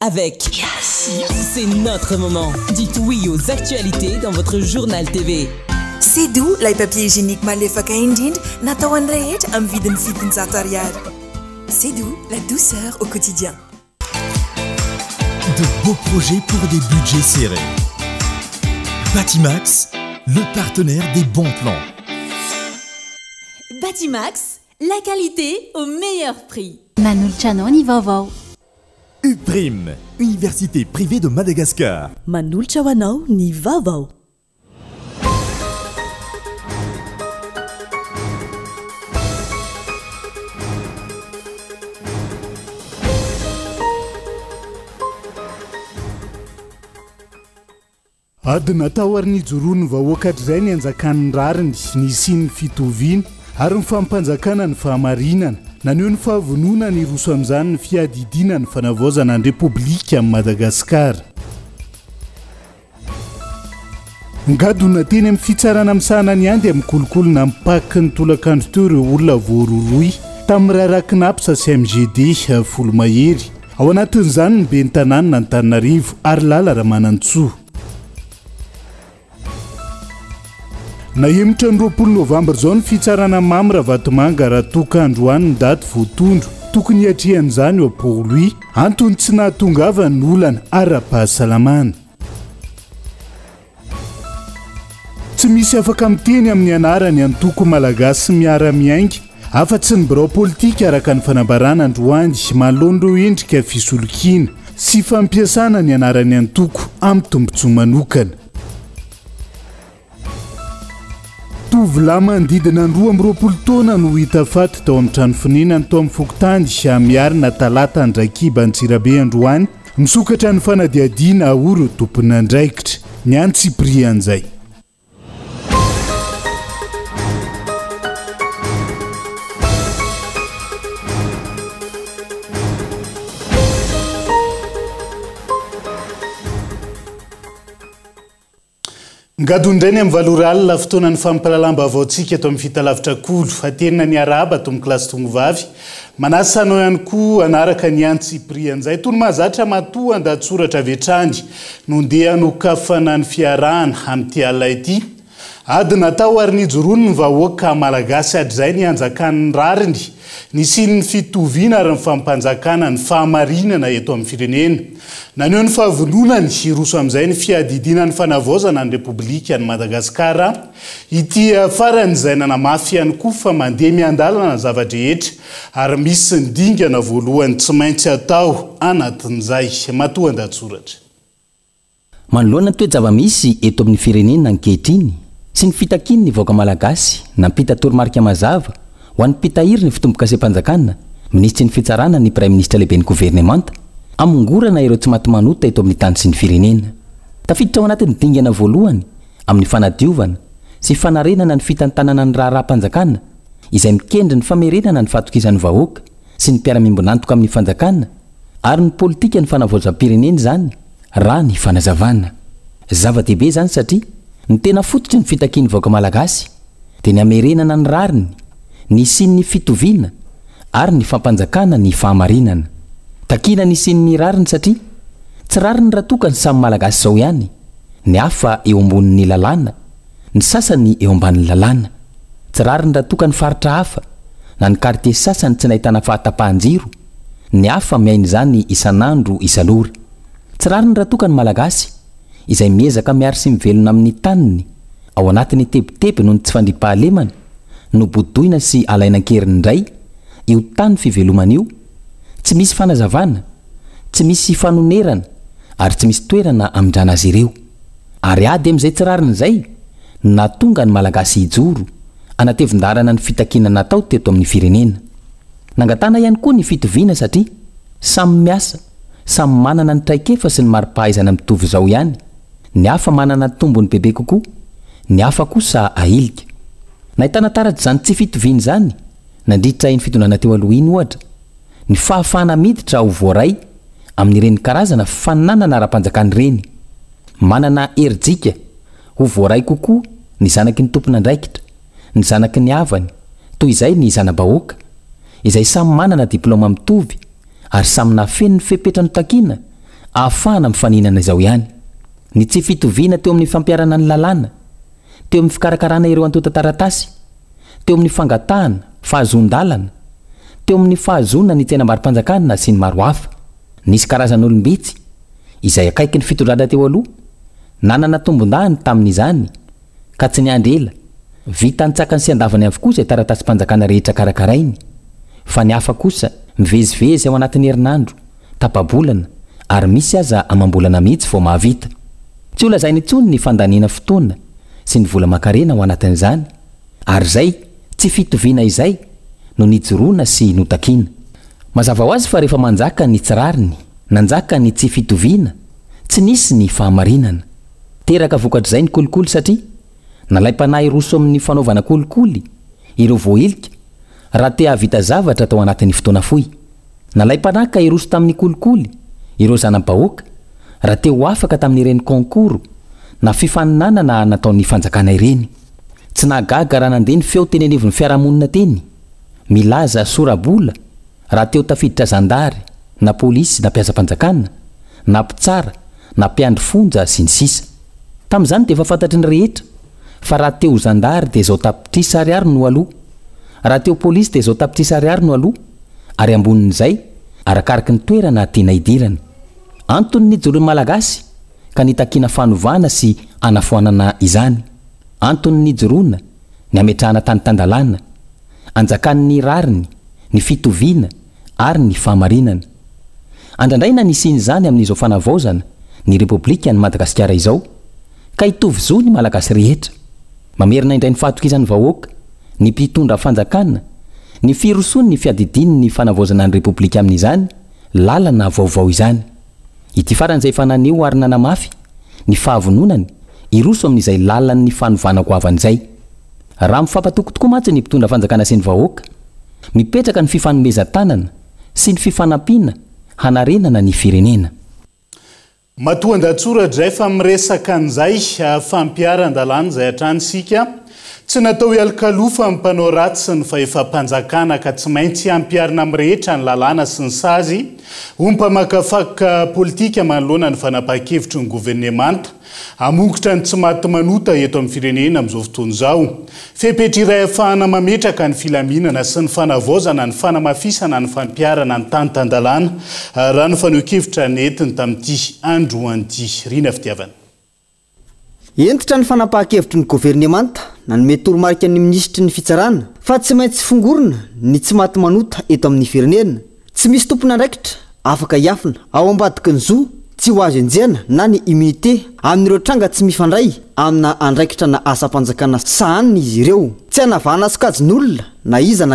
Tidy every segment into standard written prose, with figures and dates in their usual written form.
avec. C'est notre moment. Dites oui aux actualités dans votre journal TV. C'est doux, les papiers hygiéniques malefaka indrindra natao an'ny rehetra amin'ny vidiny fitonjato ariary. C'est doux, la douceur au quotidien. De beaux projets pour des budgets serrés. Batimax, le partenaire des bons plans. Batimax, la qualité au meilleur prix. Manoltrano ny vaovao. UPRIM, Université privée de Madagascar. Manolotra ho anao ny vaovao. adina tao ary nijoroany vahoaka hatrizay ny anjakan'ny rariny ny siny fitoviana ary ny fampanjakana ny fahamarinana naneo ny fahavonona ny roso amin'izany ny fiadidina ny fanavaozana ny repoblika amin'ny Madagasikara. Ngadona teny amin'ny fitsarana misahana ny andy amin'ny kolokolona mipaky ny tolakandro teo ireo olona voaroroy tamin'ny rarakinapsa sy MGD Folomahery ao anatin'izany ny ben'ny tanàna ny Antananarivo ary Lala Ramanantsoa. Nahemitra ny 20 Novambra zao ny fitsarana Mamra Vatomanga raha tokandroany ny daty voatondro tokony hiatrihan'izany eo Port-Louis antony tsy nahatongavany ny olana ara-pahasalamana. Tsy misy afaka miteny amin'ny anarany antoko malagasy miara-miainga afa-tsy ny birao politika araka ny fanambarana androany manoloan'ireo endrika fisolokiana sy fampiasana ny anarany antoko amin'ny tombotsoa manokana. Tovolahy manodidina ny 20 taona no hita faty tao amin'ny trano fonenany tao amin'ny Fokontany miarina talata Andrakiba Antsirabe androany misokatra ny fanadiadiana ahoro tompony andraikitra ny Antsipria an'izay. Ngadondrainy amin'ny valoralina fotoana ny fampalalam-ba vaotsika ato amin'ny fitalavitra kolo fatenina ny araba ato amin'ny kilasy tongovavy manasa anao ihany koa anaraka ny Antsipria an'izay tony mahazatra matoa andatsoratra vetrany nondeha hanokafana ny fiarahana amin'ity alina ity adina tao ary nijoroany ny vahoaka malagasy hatrizay ny anjakan'ny rariny ny siny fitoviana ary ny fampanjakana ny fahamarinana eto amin'ny firenena. Naneo ny fahavononany iroso amin'izay ny fiadidina ny fanavaozana ny repoblika ny Madagasikara ity faran'izay nanamafy ihany koa fa mandeha miandalana ny zavadrehetra ary misy ny dingana voalohany tsy maintsy atao anatin'izay matoa andatsoratra. Manoloana ny toe-java-misy eto amin'ny firenena ankehitriny sy ny fitakiny ny vahoaka malagasy nampita toromarika mazava ho an'ny mpitahiry ny fitombokaseam-panjakana ministry ny fitsarana ny prime ministre lehibe ny gouvernemanta amongorana ireo tsy maty manota eto amin'ny tany sy ny firenena. Tafiditra ao anatin'ny dingana voalohany amin'ny fanadiovana sy fanarenana ny fitantanana ny raharaham-panjakana izay mikendry ny famerenana ny fahatokizan'ny vahoaka sy ny mpiara-mimbonantoka amin'ny fanjakana ary ny politika ny fanavaozam-pirenena zany raha ny fanazavana. Zava-dehibe zany satria ny tena fototry ny fitakiany vahoaka malagasy dia ny amerenana ny rariny ny siny ny fitoviana ary ny fampanjakana ny fahamarinana. Takina ny siny ny rariny satria tsy rariny raha tokany samy malagasy zao ihany, ny hafa eo ambonin'ny lalàna, ny sasany eo ambanin'ny lalàna. Tsy rariny raha tokany faritra hafa na ny quartier sasany tsy nahitana fahatapahan-jiro, ny hafa miaina izany isan'andro isalora. Tsy rariny raha tokany malagasy izay miezaka miary sy mivelona amin'ny taniny ao anatin'ny tebiteby noho ny tsy fandripahalemana no bodoina sy alainan-keriny indray io tany fivelomana io. Tsy misy fanazavana, tsy misy fanonerana ary tsy misy toerana amindrana azy ireo. Ary ady amin'izay tsy rariny izay natonga ny malagasy hijoro anatevin-darana ny fitakiana natao teto amin'ny firenena. Nangatana ihany koa ny fitoviana satria samy miasa, samy manana ny traikefa sy ny mari-pahaizana mitovy izao ihany. Ny hafa manana tombony bebe kokoa, ny hafa kosa ahilika. Nahitana taratra izany tsy fitoviana izany nandritra ny fitondrana teo aloha iny ohatra ny fahafahana miditra ho voaray amin'ireny karazana fananana ara-panjakana ireny. Manana herijika ho voaray kokoa ny zanaky ny tompony andraikitra, ny zanaky ny havany toy izay ny zanam-bahoaka izay samy manana diplôma mitovy ary samy nafeny ny fepetra no takiana ahafahana mifaninana izao ihany. Ny tsy fitoviana teo amin'ny fampiarana ny lalàna, teo amin'ny fikarakarana ireo antota-taratasy, teo amin'ny fangatahana, fahazon-dalana, teo amin'ny fahazona ny tsenam-barim-panjakana sy ny maro hafa. Nisy karazan'olombitsy izay akaiky ny fitondrana teo aloha, nanana tombondahany tamin'izany ka tsy niandry ela, vita nitsakany sy andavany avokoa izay taratasy-panjakana rehetra karakarainy. Fa ny hafa kosa mivezivezy ao anatin'ny herinandro, tapabolana ary misy aza amam-bolana mihitsy vao mahavita. Tsy ho lazainy intsony ny fandaniana fotoana sy ny vola makarena ao anatin'izany, ary izay tsy fitoviana izay no nijoroana sy notakiana. Mazava ho azy fa rehefa manjaka ny tsirariny, nanjaka ny tsy fitoviana, tsy nisy ny fahamarinana. Teraka vokatr'izay ny kolikoly satria nalaim-panahy roso amin'ny fanaovana kolikoly ireo voailika raha te havita zavatra tao anatin'ny fotoana fohy. Nalaim-panaka iroso tamin'ny kolikoly ireo zanam-bahoaka raha te ho afaka tamin'ireny konkoro na fifaninanana nataon'ny fanjakana ireny. Tsy nahagaga raha nandeha ny feo teny anivon'ny fiarahamonina teny, milaza sorabola raha teo tafiditra zandary na polisy na mpiasa-panjakana na mpitsara na mpiandry fonja sy ny sisa. Tamin'izany dia efa fantatry ny rehetra fa raha teo zandary dia izao tapitrisa ariary no aloha, raha teo polisy dia izao tapitrisa ariary no aloha, ary ambonin'izay arakaraky ny toerana tiana idirana. Antony nijoroan'ny malagasy ka nitakiana fanovana sy anafoanana izany. Antony nijoroana ny ametrahana tany-tandalana, anjakan'ny rariny, ny fitoviana ary ny fahamarinana. Andrandraina nisian'izany amin'izao fanavaozana ny Repoblika ny Madagasikara izao, ka hitovy zo ny malagasy rehetra. Mamerina indray ny fahatokizan'ny vahoaka, ny mpitondra fanjakana, ny firosoany ny fiadidiny ny fanavaozana ny Repoblika amin'izany lalana vaovao izany. Ity faran'izay fananeo ary nanamafy ny fahavononany iroso amin'izay lalan'ny fanovana goavan'izay. Raha mifampatoko tokoa mantsy ny mpitondra fanjakana sy ny vahoaka, mipetraka ny fifanomezan-tanana sy ny fifanampiana hanarenana ny firenena. Matoan-datsoratra izay fa miresaka an'izay fampiaran-dalàna izay hatranisika, tsy natao hialokalofa amin'ny mpanao ratsy sy ny fahefa-panjakana ka tsy maintsy hampiarina amin'ny rehetra ny lalàna sy ny sazy ho mpamakafaka politika manoloana ny fanapahan-kevitry ny governemanta hamongotra ny tsy maty manota eto amin'ny firenena amin'izao fotoana izao. Fepetra iray ahafahana mametraka ny filaminana sy ny fanavaozana ny fanamafisana ny fampiarana ny tany-tan-dalàna raha ny faneho-kevitra nentiny tamin'ity andro an'ity. Rina fitiavana. Entitra ny fanapahan-kevitry ny governemanta nanome toromarika ny minisitry ny fitsarana fa tsy maintsy fongorona ny tsy maty manota eto amin'ny firenena. Tsy misy tompona andraikitra afaka hiafina ao ambadiky ny zo tsy ho azo enjehana na ny immunité amin'ireo tranga tsy mifandray amina andraikitra na asa-panjakana sahaniny izy ireo. Tsy hanavahana sokajin'olona na iza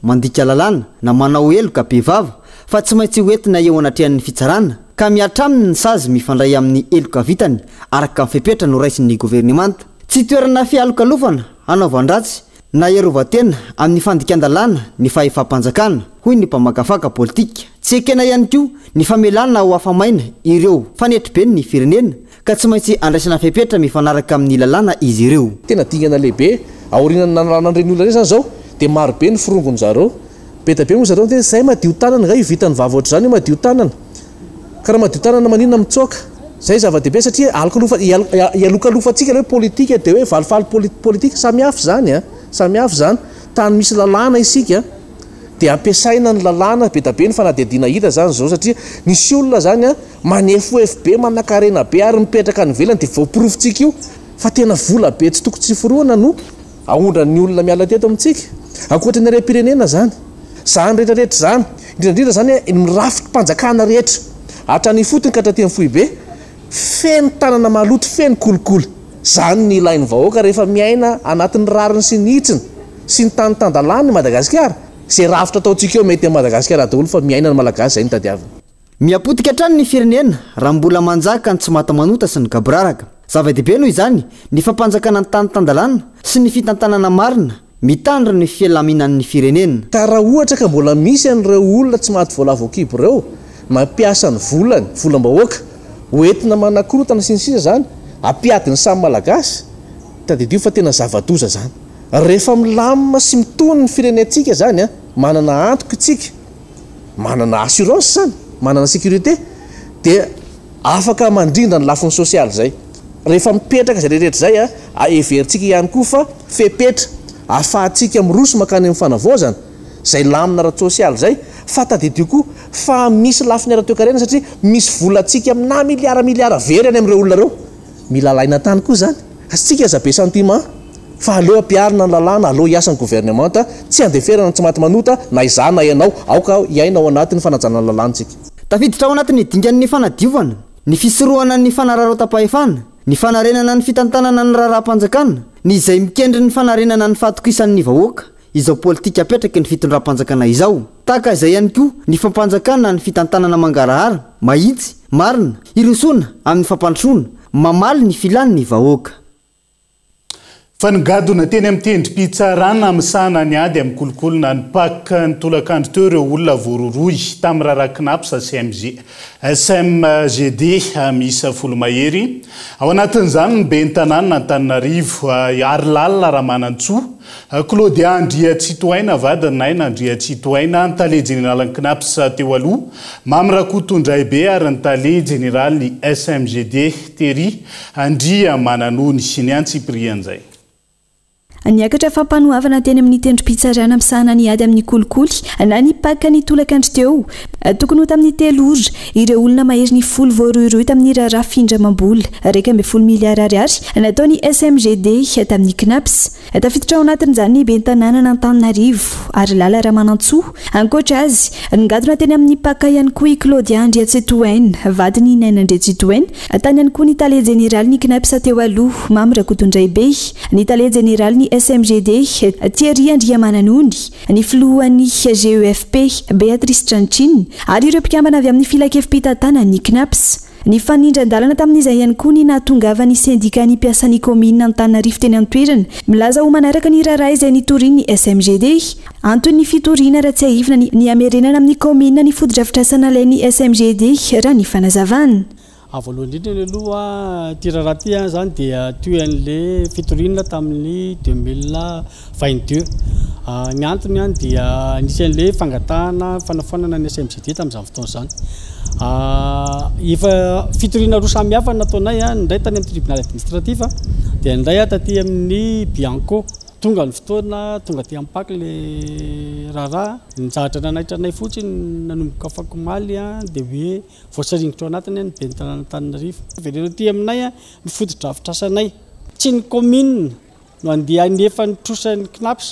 mandika lalàna na manao eloka be vava fa tsy maintsy hoentina eo anatrehan'ny fitsarana ka miatra aminy ny sazy mifandray amin'ny eloka vitany araka mifepetra no raisin'ny governemanta. Tsy toerana fialokalofana hanaovan-dratsy na iarovan-tena amin'ny fandikan-dalàna ny fahefa-panjakana hoy ny mpamakafaka politika. Tsy ekena ihany koa ny famelana ho afamaina ireo fanetribeny ny firenena ka tsy maintsy andraisana fepetra mifanaraka amin'ny lalàna izy ireo. Tena dingana lehibe aorianany nanan'ireny olona ireny zany zao dia maro be ny firongony zareo. Betabe moa zareo dia zay madio tanana nga io vitany vava ohatr'izany io madio tanana. Ka raha madio tanana maninona mitsoaka. Zay zava-dehibe satria ialokalofantsika ilay politika dia hoe valifaly politika samihafa zany samihafa zany. Tany misy lalàna isika dia ampiasaina ny lalàna betabe ny fanadihadiana hita zany zao satria nisy olona zany manefofefo be manan-karena be ary mipetraka ny velany dia voaporofitsika io fa tena vola be tsy tokony tsy foroana no ahondran'ny olona miala teto amintsika. Ankoatra ny rem-pirenena zany zany rehetrarehetra zany indrindra zany mirafitra mpanjakana rehetra hatrany fotony ka hatraty amin'ny fohy be feno tanana maloto feno kolikoly. Zany ny ilain'ny vahoaka rehefa miaina anatin'ny rariny sy ny hitsiny sy ny tany-tan-dalàna ny Madagasikara. Zay rafitra ataontsika eo mety amin'ny Madagasikara daholo fa miaina ny malagasy zay ny tadiavina. Miapotika hatrany ny firenena raha mbola manjaka ny tsy maty manota sy ny gabraraka. Zava-dehibe noho izany ny fampanjakana ny tany-tan-dalàna sy ny fitantanana marina mitandra ny filaminan'ny firenena. Ka raha ohatra ka mbola misy an'ireo olona tsy maty vola vokibo ireo mampiasa ny volany volam-bahoaka hoentina manakorotana sy ny sisa zany ampiadiny samy malagasy tadidio fa tena zava-doza zany. Rehefa milamina sy mitony ny firenentsika zany manana antoka itsika, manana assurance zany, manana sécurité dia afaka mandrindra ny lafiny sosialy zay rehefa mipetraka zay rehetra zay a everitsika ihany koa fa fepetra afahantsika miroso makany amin'ny fanavaozana zay lamina ara-sosialy zay fa tadidio koa fa misy lafiny ara-toekarena satria misy volantsika amina miliara very any amin'ireo olona reo mila laina tany koa zany atsika aza be santima fa aleo ampiarina ny lalàna aleo hiasan'ny gouvernemanta tsy andeferana tsy maty manota na izana ianao aoka iainao anatin'ny fanajanana ny lalàntsika tafiditra ao anatin'ny dingan'ny fanadiovana ny fisorohana ny fanararaotapahefana ny fanarenana ny fitantanana ny raharam-panjakana ny izay mikendry ny fanarenana ny fahatokisan'ny vahoaka izao politika apetraky ny fitondram-panjakana izao tahaka izay ihany koa ny fampanjakana ny fitantanana mangarahara mahitsy marina irosona amin'ny fampandrosoana mamaly ny filany ny vahoaka fanigadona teny amin'ny tendrim-pitsarana misahana ny ady amin'ny kolokolona ny paka ny tolakandro teo ireo olona voaroroy tamin'ny rarakinapsa SMGD miisa folo mahery ao anatin'izany ny be ny tanàna Antananarivo ary lalina Ramanantsoa Claudia Andria Tsitoaina vadinay Andria Tsitoaina ny tale général Knapsa teo aloha Mamrakotondray-be ary ny tale général ny SMGD Terry Andria Mananony sy ny Antsiprian'izay niakatra fampanohavana teny amin'ny tendrim-pitsarana misahana ny ady amin'ny kolikoly na ny paka ny tolakandro teo tokony ho tamin'ny 3 ora ireo olona mahery ny 10 voaroiroy tamin'ny raharaha findramam-bola 2.0 miliara ariary natao ny SMGD tamin'ny Knaps tafiditra ao anatin'izany ny ben'ny tanàna n'Antananarivo ary lala Ramanantsoa ankoatra azy nigadona teny amin'ny paka ihany koa i Claudia Andria Tsitoaina vadiny Naina Andria Tsitoaina tany ihany koa ny tale général ny Knaps teo aloha Mamrakotondray-be ny tale général ny SMGD Thierry Andria Mananony ny filohan'ny GEFP Béatrice Tranchine ary ireo mpikambana avy amin'ny filakevim-pitantanana ny Knaps ny fanindran-dalana tamin'izay ihany koa ny nahatongavany sindika ny mpiasan'ny komina Antananarivo teny an-toerana milaza ho manaraka ny raharaha izay nitoriany ny SMGD antony ny fitoriana raha tsy ahivina ny amerenana amin'ny komina ny foto-drafitrasana ilain'ny SMGD raha ny fanazavana voalohany indrindra ny aloha ty raharaha ty zany dia toan'le fitoriana tamin'ny 2022 ny antony any dia nisan'le fangatahana fanafonana ny SMGD tamin'izany fotoana zany efa fitoriana roa samihafa nataonay ndray tany amin'ny tribunal administratif dia ndray taty amin'ny Bianco tonga ny fotoana tonga ty ampaky le raharaha nijahatra nanaitranay fotsiny nanomboka fakomaly dia hoe voasaringitra anatiny ny ben'ny tanàna Antananarivo velero ty aminay ny foto-drafitrasanay tsy ny commune no andeha nefa nitrosan'ny Knaps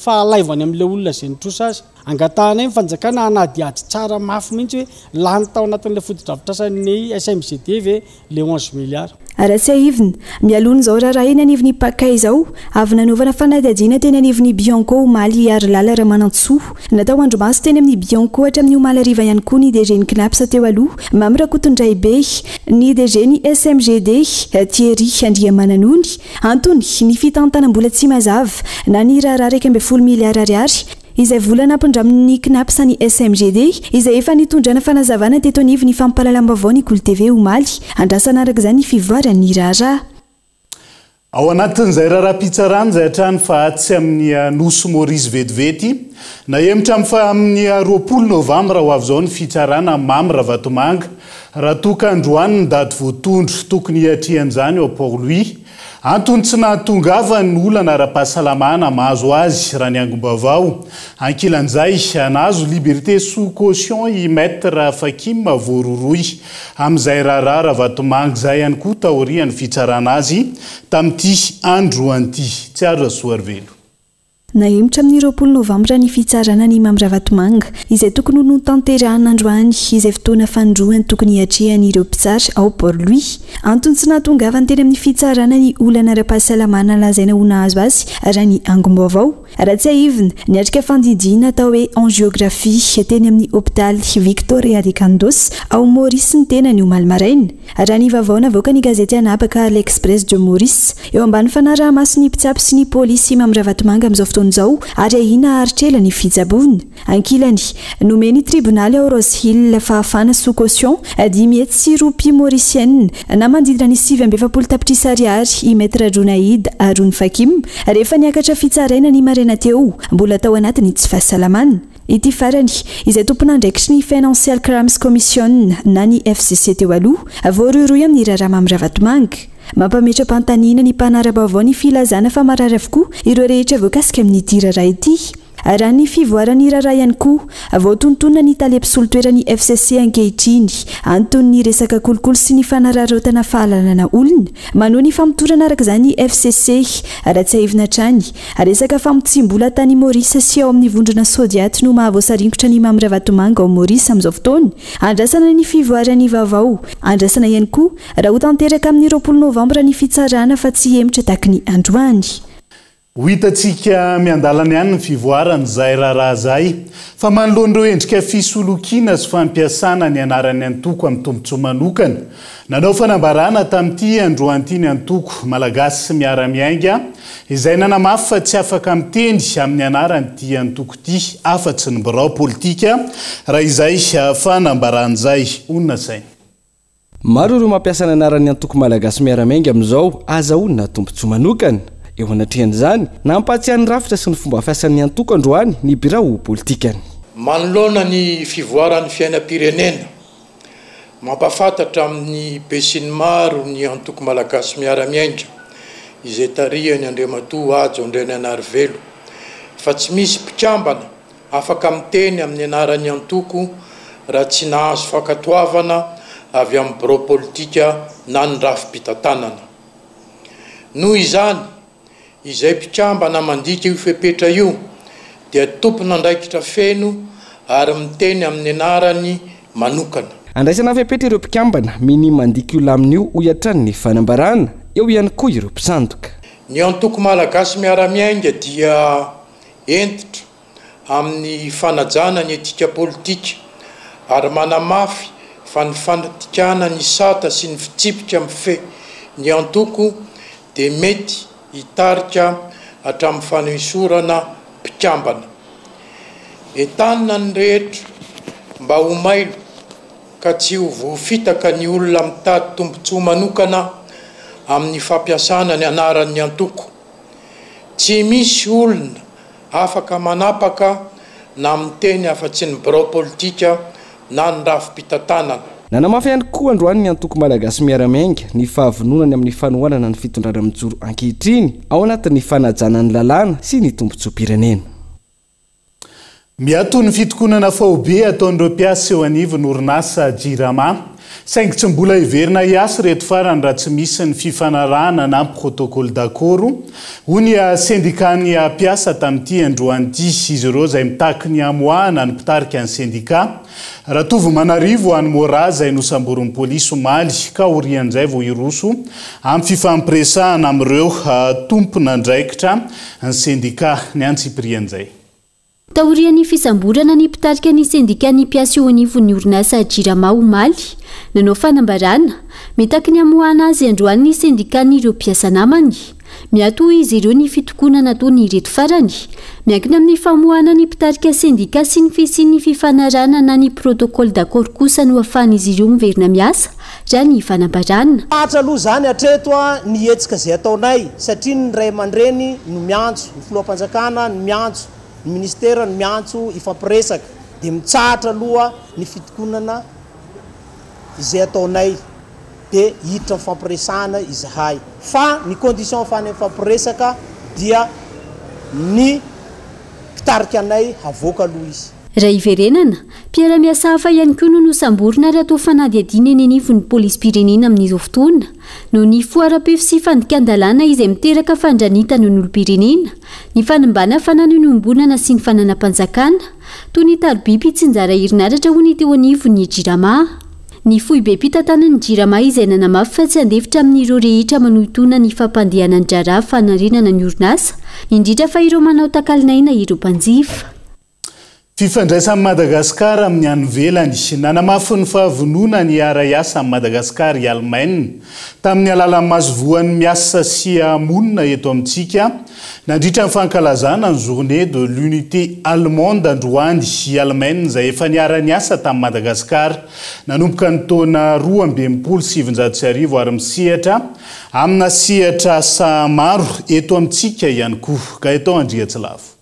fa alaivany amin'ilay olona izay nitrosa azy angatahanay ny fanjakana anadiady tsara mafy mihitsy hoe lany tao anatin'ilay foto-drafitrasan'ny SMGD ve le 11 miliara raha tsy ahivina mialony izao raharaha eny anivon'ny paka izao avy nanaovana fanadihadiana teny anivon'ny Bianco omaly ary lala Ramanantsoa natao andro maso teny amin'ny Bianco hatramin'ny omaly hariva ihany koa ny DG ny Knaps teo aloha Mamrakotondray-be ny DG ny SMGD Thierry Andria Mananony antony ny fitantanam-bola tsy mazava na ny raharaha 2.0 miliara ariary izay volana ampindramin'ny Knaps ny SMGD izay efa nitondrana fanazavana teto anivy ny fampahalalam-baovao ny Gol TV omaly andrasana araka izany ny fivoarany raharaha ao anatin'izay raharaham-pitsarana izay hatrany fa tsy amin'ny nosy Maurice vetivety na emitra amin'ny 20 novambra ho avy izao ny fitsarana Mamy Ravatomanga raha toka androany ny daty voatondro tokony hiatrihan'izany ao Port-Louis antony tsy nahatongavany ny olana ara-pahasalamana mahazo azy raha ny angom-baovao ankilan'izay nahazo liberté sous caution i maître Fakim voaroroy amin'izay raharaha Ravatomanga izay ihany koa taorian'ny fitsarana azy tamin'ity andro an'ity tsy azo asoarvelo naemitra amin'ny 20 novambra ny fitsarana ny Mamy Ravatomanga izay tokony ho notanterahana androany izay fotoana fandroany tokony hiatrehany ireo mpitsara ao Port-Louis antony tsy nahatongavany teny amin'ny fitsarana ny olana ara-pahasalamana lazaina ho nahazo azy raha ny angom-baovao raha tsy ahivina niatrika fandidiana atao hoe angiographie teny amin'ny hôpital Victoria de Candos ao Maurice ny tena ny omaly maraina raha ny vaovao navoaka ny gazety anabaka l'Express de Maurice eo ambany fanaraha-maso ny mpitsapy sy ny pôlisy Mamy Ravatomanga amin'izao fotoana izao ary ahina aritrela ny fijabony ankilany nomeny tribonaly ao Rose Hill fahafana sous caution 10 roupies mauriciennes na mandidina ny 7.7 tapitrisa ariary i maître Jonaïd Haroun Fakim rehefa niakatra fitsaraina ny maraina teo mbola tao anatiny tsy fahasalamana ity farany izay tompon'andraikitry ny Financial Crimes Commission na ny FCC teo aloha voaroeroy amin'ny raharaha mamiravatomanga mampametra-pantanina ny mpanara-baovao ny filazana fa marary avokoa ireo rehetra voakasika amin'ity raharaha ity raha ny fivoarany raharaha ihany koa voatontonona ny talepsolitoeran'ny FCC ankehitriny antony resaka kolokolo sy ny fanararotana fahalalana olona manoa ny famotorana araka izany FCC raha tsy ahivina trany resaka famotsimbola tany Maurice sy ao amin'ny vondrona Sodiaty no mahavoasaringotra ny mamiravatomanga ao Maurice amin'izao fotoana andrasana ny fivoarany vaovao andrasana ihany koa raha ho tanteraka amin'ny 20 Novambra ny fitsarana fa tsy hemotra taky ny androany. Ho hitantsika miandalana ihany ny fivoarany izay raharaha izay fa manoloan'ireo endrika fisolokiana sy fampiasana ny anarany antoko amin'ny tombotsoa manokana nanao fanambarana tamin'ity androany ny antoko malagasy sy miara-miainga izay nanamafy fa tsy afaka miteny amin'ny anaran'ity antoko ity afa-tsy ny birao politika raha izay fanambarana izay onona saina. Maro ireo mampiasa ny anaran'ny antoko malagasy miara-miainga amin'izao azahoana tombotsoa manokana. Eo anatrehan'izany nampatsiahany rafitra sy ny fomba fiasan'ny antoko androany ny birao politikany. Manoloana ny fivoaran'ny fiainam-pirenena mampafantatra amin'ny be sy ny maro ny antoko malagasy miara-miainga izay tarihany Andriamatoa Ajo Andriananarivelo fa tsy misy mpikambana afaka miteny amin'ny anaran'ny antoko raha tsy nahazo fankatoavana avy amin'ny birao politika na ny rafim-pitantanana. Noho izany izay mpikambana mandika io fepetra io dia tompona andraikitra feno ary miteny amin'ny anarany manokana. Andraisana fepetra ireo mpikambana miny mandika io lamin'io ho iatrany ny fanambarana eo ihany koa ireo mpisandoka. Ny antoko malagasy miara-miainga dia entitra amin'ny fanajana ny etika politika ary manamafy fa ny fanatikana ny sata sy ny fitsipika mife ny antoko dia mety hitarika hatramin'ny fanosorana mpikambana. Entanina ny rehetra mba ho mailo ka tsy ho voafitaka ny olona mitady tombotsoa manokana amin'ny fampiasana ny anaran'ny antoko. Tsy misy olona afaka manapaka na miteny afa-tsy ny birao politika na ny rafim-pitantanana. Nanamafy ihany koa androany ny antoko malagasy miara-miainga ny fahavononany amin'ny fanohanana ny fitondrana mijoro ankehitriny ao anatin'ny fanajana ny lalàna sy ny tombotsoam-pirenena. Miato ny fitokonana faobe ataon'ireo mpiasa eo anivon'ny orinasa Jirama saingy tsy mbola hiverina hiasa reto farany raha tsy misy ny fifanarahana na protocole d'accord hoy ny sendikany mpiasa tamin'ity androanyity izy ireo izay mitaky ny amoahana ny mpitarika ny sendika raha tovy manarivo any mora izay nosamborin'ny polisy omaly ka orian'izay vao iroso amin'ny fifampiresahana amin'ireo tompona andraikitra ny sendika ny antsiprian'izay. Taorian'ny fisamborana ny mpitarika ny sendika ny mpiasa eo anivon'ny orinasa Jirama omaly nanao fanambarana mitaky ny amoahana azy androany ny sendika ny ireo mpiasa namany. Miato izy ireo ny fitokonana ataony ireto farany miankina amin'ny famoahana ny mpitarika sendika sy ny fisian'ny fifanarana na ny protocole d'accord kosa no ahafahan'izy ireo miverina miasa raha ny fanambarana. Ahatra aloha izany hatreto ny hetsika izay ataonay satria ny ray aman-dreny no miantso, ny filoham-panjakana no miantso, ny ministera no miantso ifampiresaka dia mitsahatra aloha ny fitokonana izay ataonay dia hiditra fampiresahana izahay fa ny condition ahafahana fampiresaka dia ny mpitarika anay havoaka aloha izy. Raha iverenana mpiara-miasa hafa ihany koa no nosamborina raha toa fanadihadiana eny anivon'ny polisy-pirenena amin'izao fotoana no ny foara-pefy sy fandikan-dalàna izay miteraka fandranitana ny olom-pirenena ny fanambana fananonombonana sy ny fananam-panjakana toy ny talobiby tsy njara herinaratra ho ny teo anivon'ny Jirama. Ny foibe mpitantanan'ny Jirama izay nanamafy fa tsy andefitra amin'ireo rehetra manohitona ny fampandehanan'ny drara fanarenana ny orinasa indrindra fa ireo manao takalinaina ireo mpanjifa. Fifandraisan'i Madagasikara amin'ny any ivelany nanamafy ny fahavonona ny ara-iasa amin'ny Madagasikara i Allemagne tamin'ny alalan'ny mahazovoan'ny miasa sy monina eto amintsika nandritra ny fankalazana ny journée de l'unité allemande androany i Allemagne izay efa niara-niasa tamin'ny Madagasikara nanomboka ny taona 2017 ary misehatra amina sehatra sa maro eto amintsika ihany koa ka eto Andriatsilavo.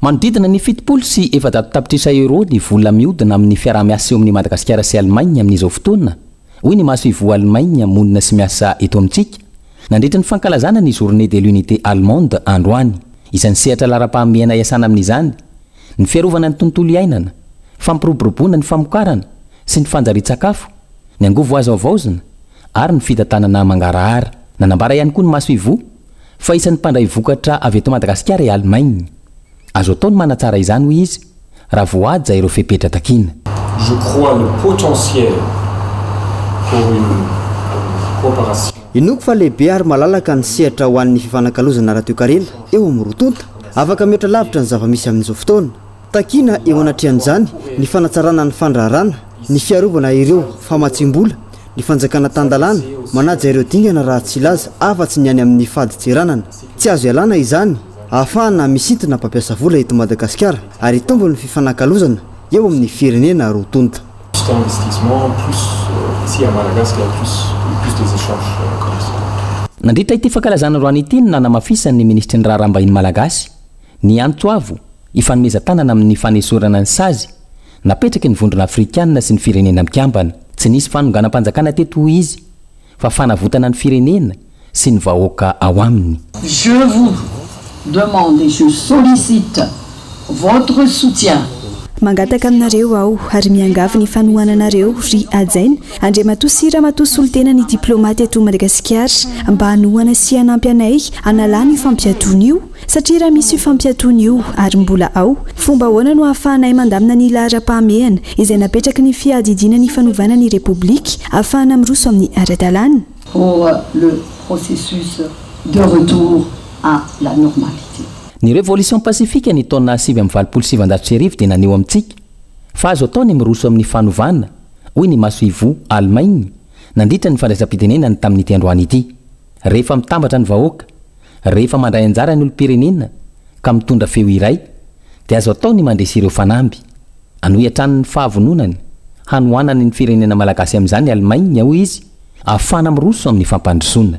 manodidina ny 70 sy 700 ny vola miodina amin'ny fiarah-miasa eo amin'ny Madagasikara sy Allemagne amin'izao fotoana hoy ny maso ivo Allemagne monina sy miasa eto amintsika nandritra ny fankalazana ny journée de l'unité allemande androany izany sehatra lara-pahamehana iasana amin'izany ny fiarovana ny tontolo iainana fampiroboroboana ny famokarana sy ny fanjari-tsakafo ny angovo azo avaozina ary ny fitantanana mangarahara nanambara ihany koa ny maso ivo fa isan'ny mpandray vokatra avy eto Madagasikara i Allemagne azo ataony manatsara izany hoy izy raha voaja ireo fepetra takina. Je crois le potentiel pour une coopération. Inoko fa lehibe ary malalaka ny sehatra ho an'ny fifanankalozana ara-toekarena eo amin'ny rotonta afaka mihoatra lavitra ny zava-misy amin'izao fotoana takina eo anatrehan'izany ny fanatsarana ny fandraharana ny fiarovana ireo famatsim-bola ny fanjakana tandalana manaja ireo dingana raha tsy ilaza afa-tsy ny any amin'ny faditseranana tsy azo ialana izany ahafahana misintona mpampiasa vola eto Madagasikara ary tombo ny fifanankalozana eo amin'ny firenena rotonta. Nandritra ity fankalazana roany ity nanamafisany ministry ny raharaham-bahiny malagasy ny Antsoavo ifanomezan-tanana amin'ny fanesorana ny sazy napetraky ny vondrona afrikanina sy ny firenena mikambana tsy nisy fanonganam-panjakana teto hoy izy fa fanavotana ny firenena sy ny vahoaka ao aminy. Je vous demande et je sollicite votre soutien. Mangataka aminareo aho ary miangavy ny fanohananareo ry ajaina Andriamatoa Matoa solitena ny diplomaty eto Madagasikara mba hanohana sy hanampy anay analany fampiatony io satria raha misy fampiatony io ary mbola ao fomba ahoana no ahafahanay mandamina ny lahara-pahamehana izay napetraky ny fiadidiana ny fanovana ny République ahafahana miroso amin'ny ara-dalàna pour le processus de retour à la normalité. Ny révolution pacifique ny taona 727 dia naneo amintsika fa azo ataony miroso amin'ny fanovana hoy ny maso ivo Allemagne nandritra ny fandraisam-pitenenany tamin'ity androany ity rehefa mitambatra ny vahoaka rehefa mandray anjara ny olom-pirenena ka mitondra feo iray dia azo ataony mandresy ireo fanamby anohy atranony fahavononany hanohanany ny firenena malagasy amin'izany Allemagne hoy izy ahafahana miroso amin'ny fampandrosoana.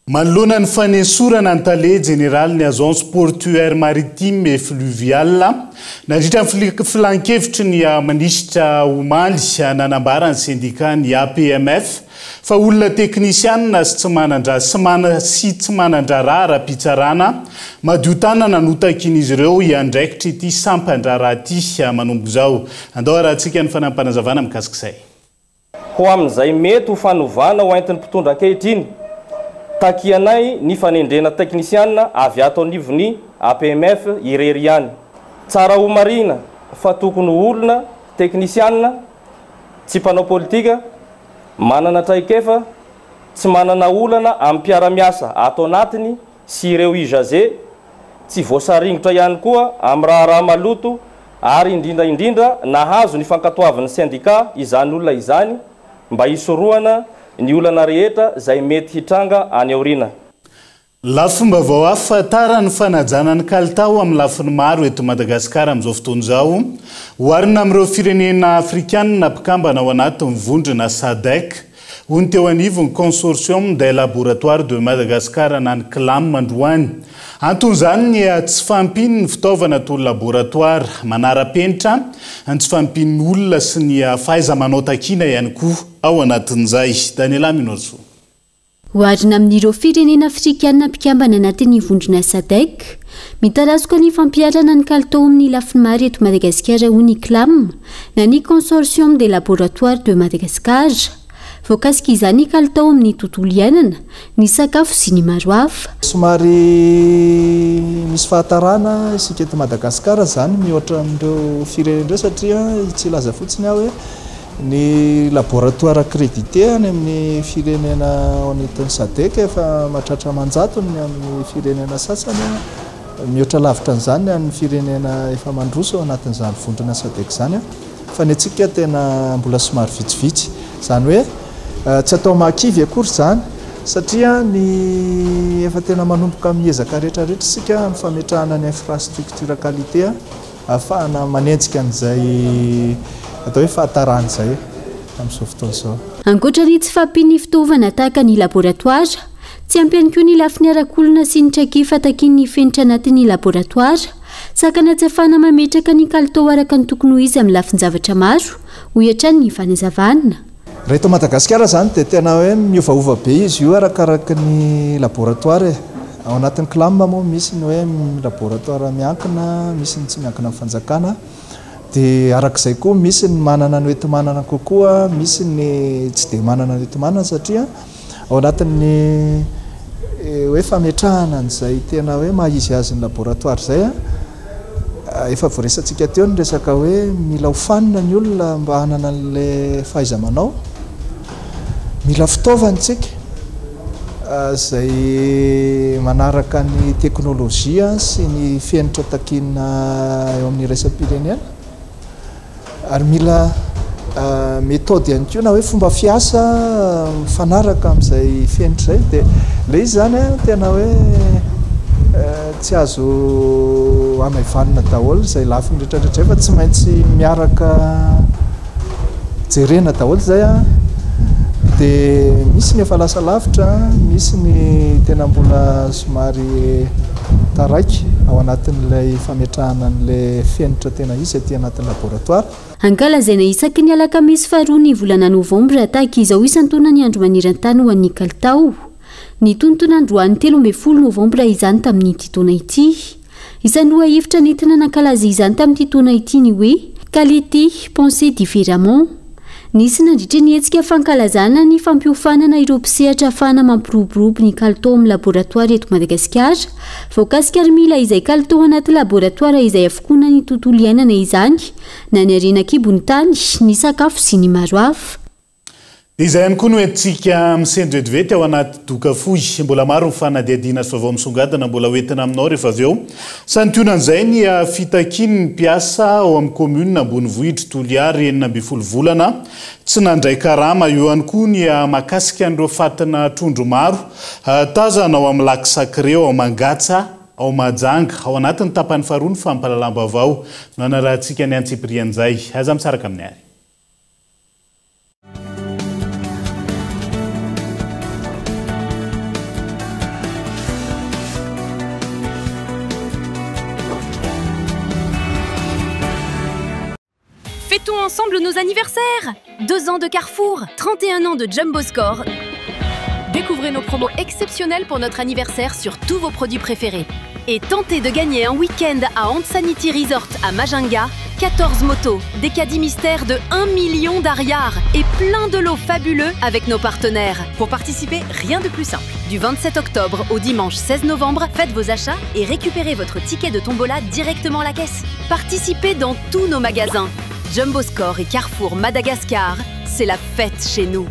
Manoloana ny fanesorana ny tale général ny agence portuaire maritime et fluviale nandritra ny filan-kevitry ny manisitra omaly nanambara ny syndicat ny APMF fa olona teknisianina sy tsy manandrara ara-pitsarana madio tanana notakin'izy ireo iandraikitra ity sampandrara ity manombo zao andao arahantsika ny fanampanazavana mikasika izay. Ho amin'izay mety ho fanovana ho entin'ny mpitondra ankehitriny takianay ny fanendrena teknisianina avy ato anivony APMF irery ihany. Tsara ho marina fa tokony olona teknisianina tsy mpanao politika manana traikefa tsy manana olana amin'ny mpiara-miasa ato anatiny sy ireo ijaze tsy voasaringotra ihany koa amin'ny raha maloto ary indrindra nahazo ny fankatoavan'ny syndicat izany olona izany mba hisoroana ny olana rehetra zay mety hitranga any aorina. Lafomba vao afatara ny fanajana ny kalitao amin'ny lafiny maro eto Madagasikara amin'izao fotoana izao hoarina amin'ireo firenena afrikanina mpikambana ao anatin'ny vondrona SADC hoy ny teo anivony consortium des laboratoires de Madagascar na ny CLAM androany. Anton'izany ny tsy fampiny ny fitaovana toy laboratoire manara-penitra ny tsy fampiny olona sy ny fahaiza-manao takiana ihany koa ao anatin'izay. Daniela Minotso. Hoarina amin'ireo firenena afrikanina mpikambana anatin'ny vondrona SADC mitarasoka ny fampiarana ny kalitao amin'ny lafiny maro eto Madagasikara hoy ny CLAM na ny consortium des laboratoires de Madagascar. Voakasika izany kalitao amin'ny tontolo iainana ny sakafo sy ny maro hafa. Somary misy fahatarana isika eto Madagasikara zany mihoatra amin'ireo firenena satria tsy laza fotsiny aho hoe ny laboratoire accrédité any amin'ny firenena ao anatin'ny SADC efa mahatratra manjatony amin'ny firenena sasany mihoatra lavitra an'izany amin'ny firenena efa mandroso ao anatin'izany vondrona SADC zany fa ny antsika tena mbola somary vitsivitsy zany hoe tsy atao makivy akory zany satria ny efa tena manomboka miezaka rehetrarehetra sika amin'ny fametrahana ny infrastructure qualité ahafahana manenjika an'izay atao hoe fahatarana izay amin'izao fotoana izao. Ankoatra ny tsy fampiny fitaovana tahaka ny laboratoire tsy ampyany koa ny lafi ny arakolona sy ny trakefa takin'ny fenitra anatin'ny laboratoara sakana tsy afana mametraka ny kalitao araka ny tokony ho izy amin'ny lafin-javatra maro ho iatrany ny fanazavana reheto madagasikara zany dia tena hoe miovaova be izy io arakaraka ny laboratoara ao anatin'ny clam moa misy ny hoe laboratoire miankina misy ny tsy miankina amin'ny fanjakana dia arak'izay koa misy ny manana ny oetimanana kokoa misy ny tsy dia manana ny oetimanana satria ao anatin'ny hoe fametrahana n'izay tena hoe mahizy azy ny laboratoire zay efa voaresantsika teo ny resaka hoe mila hofanina ny olona mba hanana n'la fahaiza-manao mila fitaovantsika zay manaraka ny teknôlôjia sy ny fiainitra takinna eo amin'ny raisam-pirenena ary mila méthode ihany koa na hoe fomba fiasa mifanaraka amin'izay fiainitra zay dia le izy zany tena hoe tsy azo amaivanina daholo zay lafiny rehetrarehetra efa tsy maintsy miaraka jerena daholo zay dia misy ny efa lasa lavitra misy ny tena mbola somary taraiky ao anatin'ilay fametrahana n'la fiainitra tena izy aty anatin'ny laboratoire ankalazaina isaky ny alakamisy faharoa ny volana novambra tahaka izao isan-taona ny andro maniran-tany ho an'ny kalitao ny tontonandro hoan'ny 13 novambra izany tamin'ity taona ity isan'ny loha hevitra nentina nankalaza izany tamin'ity taona ity ny hoe qualité pensée différemment nisy nandritra ny hetsika fankalazana ny fampiofanana ireo mpisehatra ahafahana mampiroborobo ny kalitao amin'ny laboratoara eto Madagasikara voakasika ary mila izay kalitao anaty laboratoara izay afokoana ny tontolo iainana izany na ny arenakibony tany ny sakafo sy ny maro hafa dia izay ihany koa no entsika misendredivety ao anaty doka fohy mbola maro mifanadiadiana sy vaovao misongadina mbola hoentina aminao rehefa avy eo santionan'izay ny fitakiny ny mpiasa ao amin'ny commune ambony vohitra Toliary 12 volana tsy nandray karama eo ihany koa ny makasika an'ireo fatina trondro maro tazana ao amin'ny lac sacré ao Mangatsa ao Mahajanga ao anatin'ny tapany faharoa ny fampalalam-baovao no anarahantsika ny antsiprian'izay aza misaraka amin'ny ary Fêtons ensemble nos anniversaires. 2 ans de Carrefour, 31 ans de Jumbo Score. Découvrez nos promos exceptionnelles pour notre anniversaire sur tous vos produits préférés. Et tentez de gagner un week-end à Ansanity Resort à Majinga, 14 motos, des caddies mystères de 1 million d'ariars et plein de lots fabuleux avec nos partenaires. Pour participer, rien de plus simple. Du 27 octobre au dimanche 16 novembre, faites vos achats et récupérez votre ticket de tombola directement à la caisse. Participez dans tous nos magasins. Jumbo Score et Carrefour Madagascar, c'est la fête chez nous.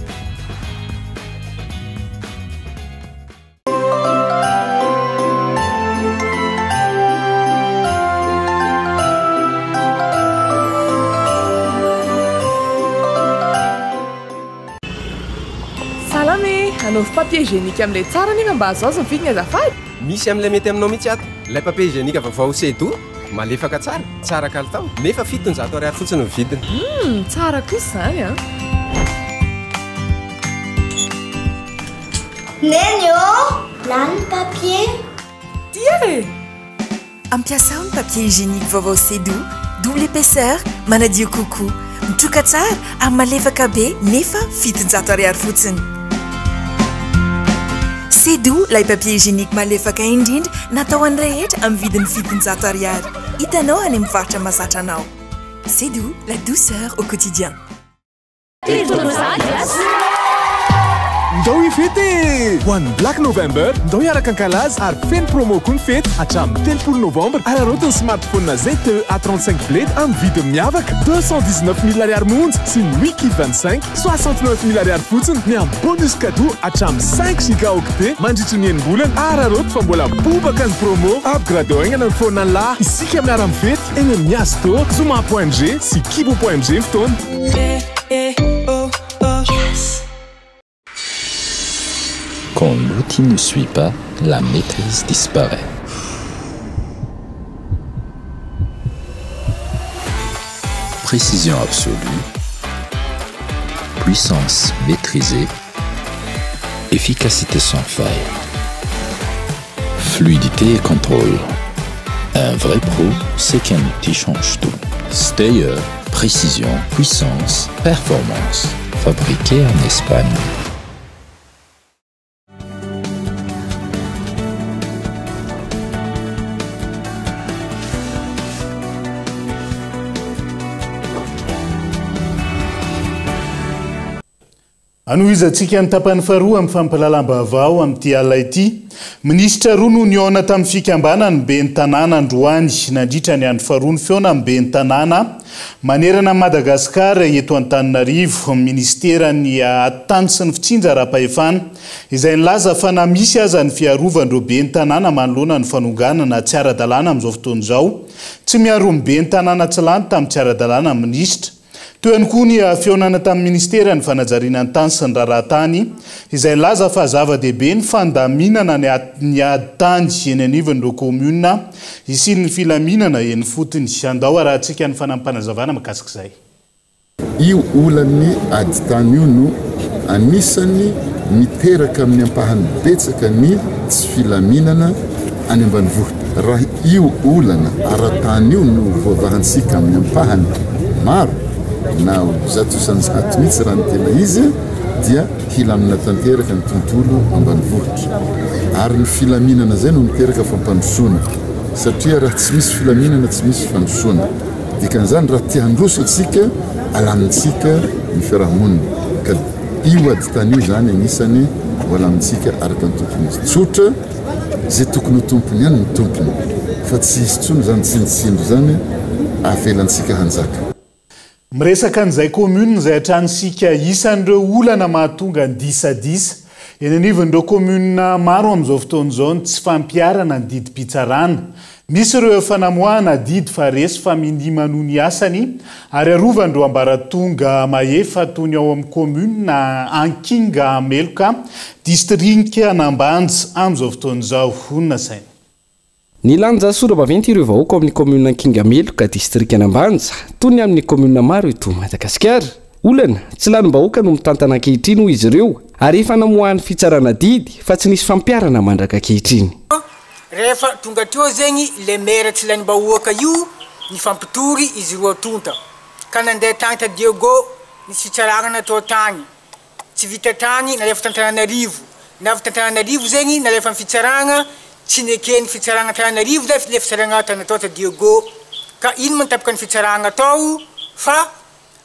Salame, anaovy papier hygiénique amin'ilay tsara nefa mba azo azo ny vidiny azafady. Misy amin'ilay mety aminao mihitsy ato. Ilay papier hygiénique vaovao sedo malefaka tsara kalitao nefa 700 ariary fotsiny ny vidiny. Tsara kosa zany a. Nenyo, lany papier. Tia e! Ampiasao ny papier hygiénique vaovao Sedo, double épaisseur, manadio kokoa, mitroka tsara ary malefaka be nefa 700 ariary fotsiny. Sedo, lay papier hygiénique malefaka indrindra natao an'ny rehetra amin'ny vidiny 700 ariary. Hitanao any amin'ny faritra mahazatra anao. Sedo, la douceur au quotidien. Ndao ifety ho an'ny Black November ndao hiaraka ankalaza ary feno promo koa ny fety hatramin'ny 30 novembre ararotiny smartphone ZTE A35 bled amin'ny vidiny miavaka 219 000 ariary monja sy ny wiki 25 69 000 ariary fotsiny ny amin'ny bonus cadeau hatramin'ny 5 gigaoctet mandritra ny enim-bolana araroty fa mbola bobaka ny promo upgradeoigna ny phone lahy isika miara mifety eny amin'ny Astor Zuma.g sy Kibo.g fotoana. Quand l'outil ne suit pas, la maîtrise disparaît. Précision absolue, puissance maîtrisée, efficacité sans faille. fluidité et contrôle. Un vrai pro, c'est qu'un outil change tout. Steyr, précision, puissance, performance. Fabriqué en Espagne. Anoizatsika ny tapany faharoa amin'ny fampalalam-baovao amin'ity alina ity. Minisitra roa no niona tamin'ny fikambanany ben'ny tanàna androany nandritra ny andro faharoa ny feona amin'ny ben'ny tanàna manerana Madagasikara eto Antananarivo. Ministeran'ny tany sy ny fitsinja ara-pahefana izay nilaza fa na misy aza ny fiarovandreo ben'ny tanàna manoloana ny fanonganana tsy ara-dalàna amin'izao fotoana izao. Tsy miaro ny ben'ny tanàna tsy lany tamin'ny tsy ara-dalàna minisitra. Toy ihany koa ny fionana tamin'ny ministera ny fanajariana ny tany sy ny rahatany izay laza fa zava-dehibe ny fandaminana ny ady tany eny anivon'ireo komuna isy ny filaminana eny fotony. Andao arahantsika ny fanampanazavana makasika izay. Io olan'ny ady tany io no anisany miteraka amin'ny ampahany betsaka ny tsy filaminana any ambanivohitra. Raha io olana ara-tany io no voavahantsika amin'ny ampahany maro na zato isanjato mihitsy raha ny tena izy dia hilamina tanteraka ny tontolo ambanivohitra. Ary ny filaminana zay no miteraka fampandrosoana satria raha tsy misy filaminana tsy misy fandrosoana. Dikan'izany raha tia handroso atsika alamintsika ny fiarahamonina. Ka io ady tany io zany anisany ho alamintsika araka ny tompony izy. Tsotra zay tokony ho tompony ihany ny tompony fa tsy izy tsony zany tsindrotsindro zany avelantsika hanjaka. Miresaka an'izay komuna izay hatranisika isan'ireo olana mahatonga ny disadisa eny anivon'ireo komuna maro amin'izao fotoana izao tsy fampiarana ny didim-pitsarana. Misy ireo efa namoahana didy fa resy fa minima noho ny asany ary arovandreo ambaratonga mahefa toy ny ao amin'ny komuna Ankinga Meloka distrika Anambanja amin'izao fotoana izao. Honina saina. Ny lanja sora-baventy ireo vahoaka amin'ny komuna Ankinga Meloka distrika Anambanja toy ny amin'ny komuna maro eto Madagasikara. Olana tsy lanim-bahoaka no mitantana ankehitriny ho izy ireo ary efa namoahany fitsarana didy fa tsy nisy fampiarana mandraka ankehitriny. Rehefa tonga teo zegny le maire tsy lanim-bahoaka io ny fampitory izy roa tonta ka nandeha tany ta Diego nisy fitsarana natao tany tsy vita tany nalefa Tantananarivo na avy Tantananarivo zegny nalefa ny fitsarana tsy nekeny fitsarana Tananarivo zay le fitsarana natao ta Diego ka ino mantapoka ny fitsarana atao fa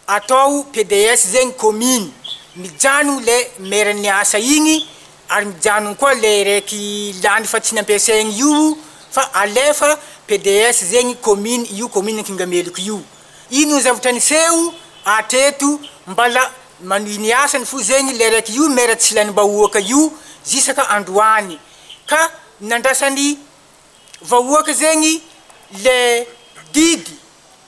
atao PDS zegny commune mijano le maire ny asa igny ary mijano koa le reky lany fa tsy nampiasaigny io fa alefa PDS zegny commune io commune Ankinga Meloka io. Ino zavatra niseho ateto mbala maniny asany fo zegny le reky io maire tsy lanim-bahoaka io zisaka androany ka nandrasany vahoaka zegny le didy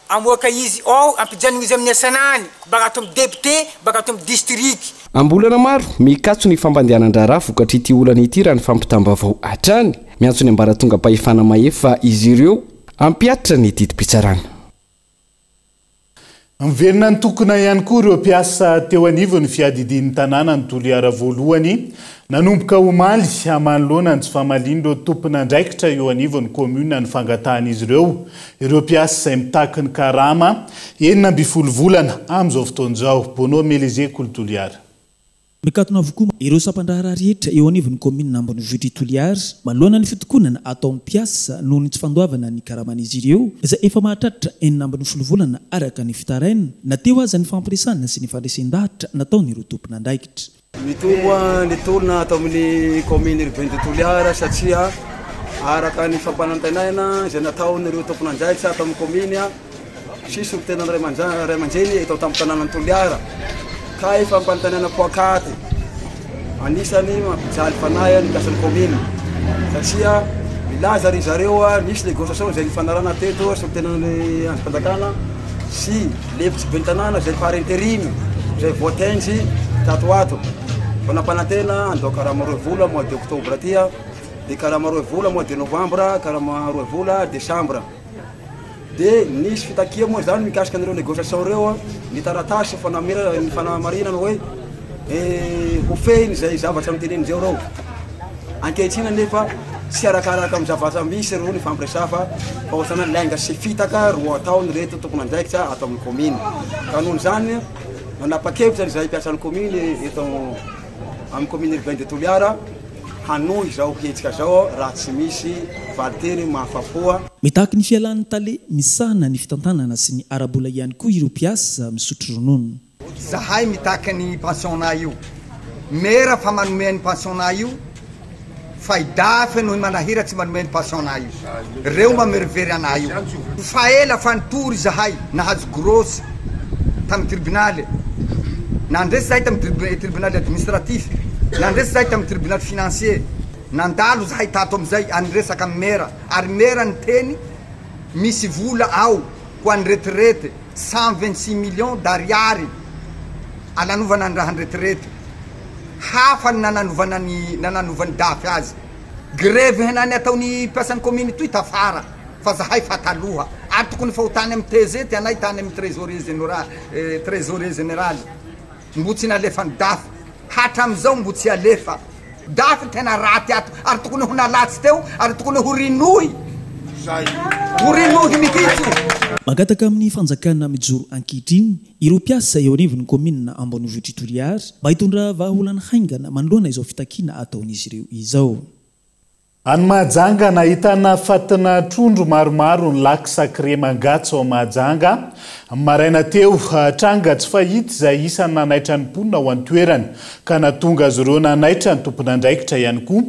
amoaka izy ao ampijanona izy amin'ny asanany baka ato amin'ny député baka ato amin'ny district. Ambolana maro mikatso ny fampandehanan-draharaha vokatry ity olana ity raha ny fampitambavao hatrany miantso ny ambaratonga mpahefana mahefa izy ireo ampiatra ny didim-pitsarana. Miverina ny tokona ihany koa ireo mpiasa teo anivon'ny fiadidian'ny tanàna ny Toliara voalohany nanomboka omaly manoloana ny tsy famalian'ireo tompon'andraikitra eo anivon'ny komuna ny fangatahana ireo mpiasa izay mitaky ny karama 9 volana amin'izao fotoana izao. Bono Melezeko Toliara. Mikatona avokoa ireo sampandraharaha rehetra eo anivon'ny komuna ambony vohitra Toliara manoloana ny fitokonana atao amin'ny mpiasa noho ny tsy fandoavana ny karaman'izy ireo izay efa mahatratra 9 volana araka ny fitaraina nateo aza ny fampiresana sy ny fandraisan-dahatra nataon'ireo tompon'andraikitra. Mitomba ny tolona atao amin'ny komuna urbaine de Toliara satria araka ny fampanantenaina izay nataon'ireo tompon'andraikitra atao amin'ny komuna sisy tena ray aman-dreny eto tamin'ny tanànan'ny Toliara. Ka efa fampanantenana poakaty anisany mampijaly fanahy ny mpiasan'ny komuna satria milaza ry zareo nisy négociation izay nifanarana teto sy tenan'ny androm-panjakana sy lefitsy ben'ny tanàna izay par intérim izay voatendry tato ato fa nampanantena andao karama 2 vola mois de octobre aty dia karama 2 vola mois de novembre karama 2 vola décembre dia nisy fitakia moa zany mikasika an'ireo négociation reo ny taratasy fanamarina hoe ho fehiny izay zavatra mitenen'izao reo ankehitriny nefa tsy arakaraka amin'ny zavatra misy ro ny fampiresafa fa ohatrana lainga sy fitaka roa taony reto tokony andraikitra atao amin'ny commune ka nohony zany manapa-kevitra zay piasan'ny commune eto amin'ny commune urbaine de Toliara hanohy zao hetsika zao raha tsy misy valiteny mahafapoa mitaky ny fialan'ny tale misahana ny fitantanana sy ny arabola ihany koa ireo mpiasa misotro ronono zahay mitaky ny pensionnat io mera fa manome ny pensionnat io fa idafy noho manahira tsy manome ny pensionnat io reo mamerivery anay io fa ela fa nitory zahay nahazo grosy tamin'ny tribunaly nandresy zahay tamin'ny tribunaly administratif nandresy zahay tamin'ny tribunaly financier nandalo zahay tato amizay anresaka amin'ny mera ary mera ny teny misy vola ao ho an'ny retraite 126 millions d'ariary ananovana ny raha ny retraite hafa ny nananovany dafy azy greve henany ataony mpiasan'ny commune toy tafara fa zahay fataloha ary tokony fa ho tany amin'ny TG ty anay tany amin'ny trésorier général mbo tsy nalefany dafy hatram'izao mbo tsy alefa dafy tena raty ato ary tokony ho nalatsy teo ary tokony ho rinohy mihitsy magataka amin'ny fanjakana mijoro ankehitriny ireo mpiasa eo anivon'ny commune Ambanivohitra Toliara mba hitondra vahaolana haingana manoloana izao fitakiana ataon'izy ireo izao any Mahajanga nahitana fatina trondro maromaro ny lac sacré mangatso ao Mahajanga maraina teo tranga tsy fahity izay isany nanaitra ny mponina ho any toerany ka natonga azy ireo nanaitra ny tompon'andraikitra ihany koa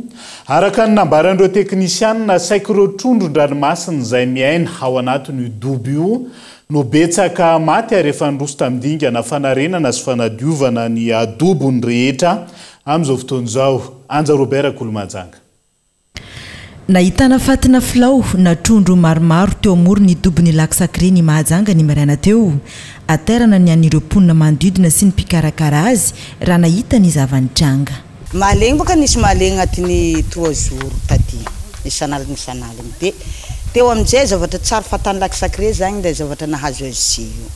araka ny nambaran'ireo teknisianina saika ireo trondron-dranomasina izay miaina ao anatin'io dobo io no betsaka maty ary efa niroso tamindingana fanarenana sy fanadiovana ny adobony rehetra amin'izao fotoan'izao Anja Robert Kolomajanga nahitana fatina filao na trondro maromaro teo amorony dobony lac sacré ny Mahajanga ny maraina teo aterana ny anireo mponina manodidina sy ny mpikarakara azy raha nahita ny zavanitranga mahalegny boka nisy mahalegny agnatin'ny 3 jours taty isanaly de teo amin'izay zavatra tsara fatany lac sacré zagny nday zavatra nahazo azy io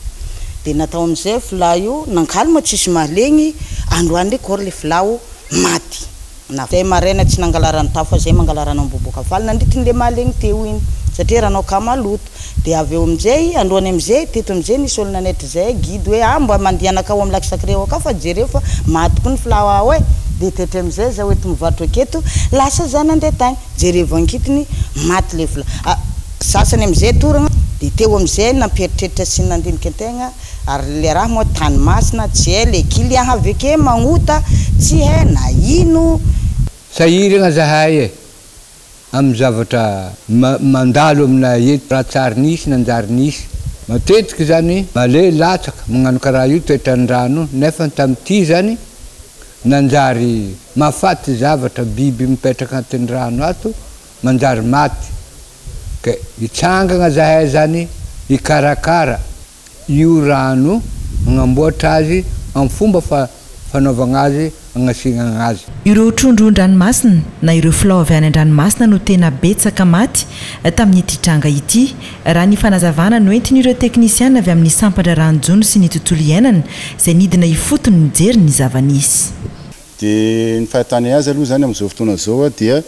de natao amin'izay filao io nankalma tsisy mahalegny androany le kor le filao maty zay maraina tsy nangalarany tafo fa zay mangalarana amboboka faly nandritiny le mahalegny teo iny satria ranao ka maloto de avy eo amin'izay androany amin'izay teto amin'izay nisy olona netra zay guide hoe mba mandianakao amin'ny lac sacré ao ka fa jereo fa maty koa ny filao ao de tetra amin'izay za oety mivarotra aketo lasa zany andeha tany jereo ankitiny maty le filao sasany amin'izay toragna de teo amin'izay nampieritreritra sy nandinika antegna ary le raha moa tany masina tsy hay le client aveke magnota tsy hay na ino sahiragna zahay amin'ny zavatra mandalo amina eto raha tsara nisy nanjary nisy matetika zany male latsaka magnano karaha io toetrany rano nefa tamin'ity zany nanjary mahafaty zavatra biby mipetraka anatin'ny rano ato manjary maty ka hitsangagna zahay zany hikarakara io rano magnamboatra azy amin'ny fomba fanaovagna azy agnasignana azy ireo trondron-dranomasina na ireo filao avy any an-dranomasina no tena betsaka maty tamin'ity tranga ity raha ny fanazavana no entin'ireo teknisiana avy amin'ny sampatra ranonjono sy ny tontolo iainana izay nidina hifotony mijery ny zavanisy dia ny fahitany azy aloha zany amin'izao fotoana zao dia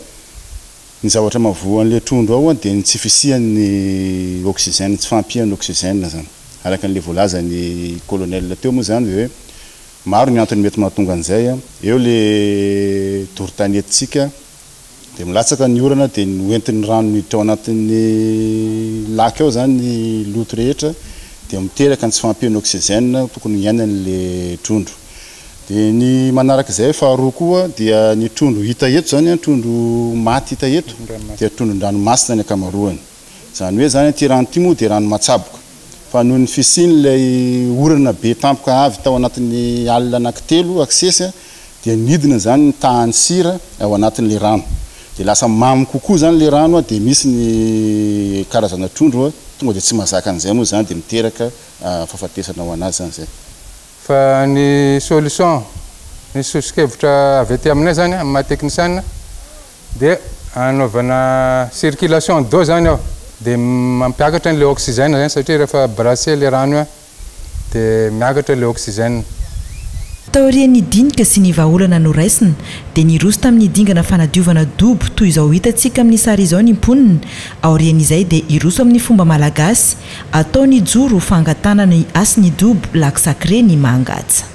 ny zavatra mavoan'le trondro ao dia ny tsy fisian'ny oxygène tsy fampian'ny oxygène zany araka n'le voalazany colonel teo moa zany hoe maro ny antony mety mahatonga an'izay eo le dorotanetitsika dia milatsaka ny orana dia noentin'ny rano miditra ao anatin'ny lac ao zany ny loto rehetra dia miteraka ny tsy fampian'ny oxygène tokony iainan'le trondro dia ny manarak'izay faharoa koa dia ny trondro hita eto zany trondro maty hita eto dia trondron-dranomasina ny akamaroany zany hoe zany ty rano ty moa dia rano matsaboka fa noho ny fisian'ilay orana be tampoka avy tao anatin'ny alina anankitelo aksesy dia nidina zany ny tahany sira ao anatin'le rano dia lasa mamy kokoa zany le rano dia misy ny karazana trondro tonga dia tsy mahazaka an'izay moa zany dia miteraka fahafatesana ho anazy zany zay fa ny solution ny sosikevitra avy aty aminay zany amin'ny maha-teknisiana dia anaovana circulation d'eau zany ao dia mampiakatra n'le oxygène zany satria rehefa brasser le rano dia miakatra le oxygène taorian'ny dinika sy ny vahaolana noraisina dia niroso tamin'ny dingana fanadiovana dobo toy izao hitantsika amin'ny sary izao ny mponina aorian'izay dia iroso amin'ny fomba malagasy ataony joro fangatana ny asiny dobo laksakre ny mangatsa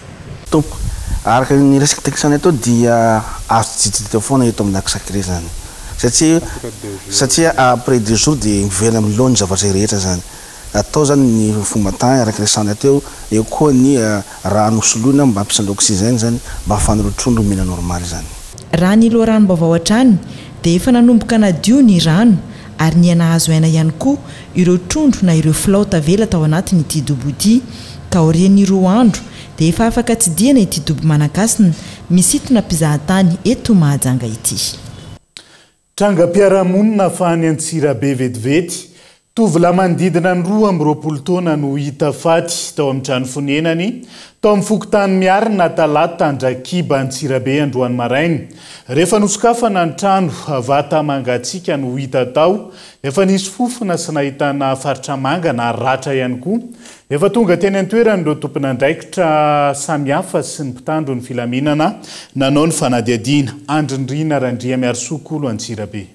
tompo araka ny resaka teknisany atao dia azo jijita foana eto amin'ny laksakre zany satria après 2 jours dia mivela amin'ny loha ny zavatra rehetra zany atao zany ny fomba tany araka resany ateo eo koa ny rano soloina mba ampisan'ny oxygène zany mba hafan'ireo trondro mihina normal zany raha ny loha rano-baovao hatrany dia efa nanomboka nadio ny rano ary ny anahazo aina ihany koa ireo trondro na ireo flaota vela tao anatiny ity dobo ity ka orian'ny 2 andro dia efa afaka tsidiana ity dobo manakasina misitona mpizahatany eto Mahajanga ity trangam-piarahamonina ahafahany Antsirabe vetivety tovolahy manodidina ny 2 taona no hita faty tao amin'ny trano fonenany tao amin'ny fokotany miarina talata Andrakiba Antsirabe androany maraina rehefa nosokafana ny trano vata mangatsiaka no hita tao efa nisy fofona sy nahitana faritra manga na ratra ihany koa efa tonga teny an-toerany ireo tompon'andraikitra samihafa sy ny mpitandro ny filaminana nanao ny fanadiadiana andrindrina Randria Miarosokolo Antsirabe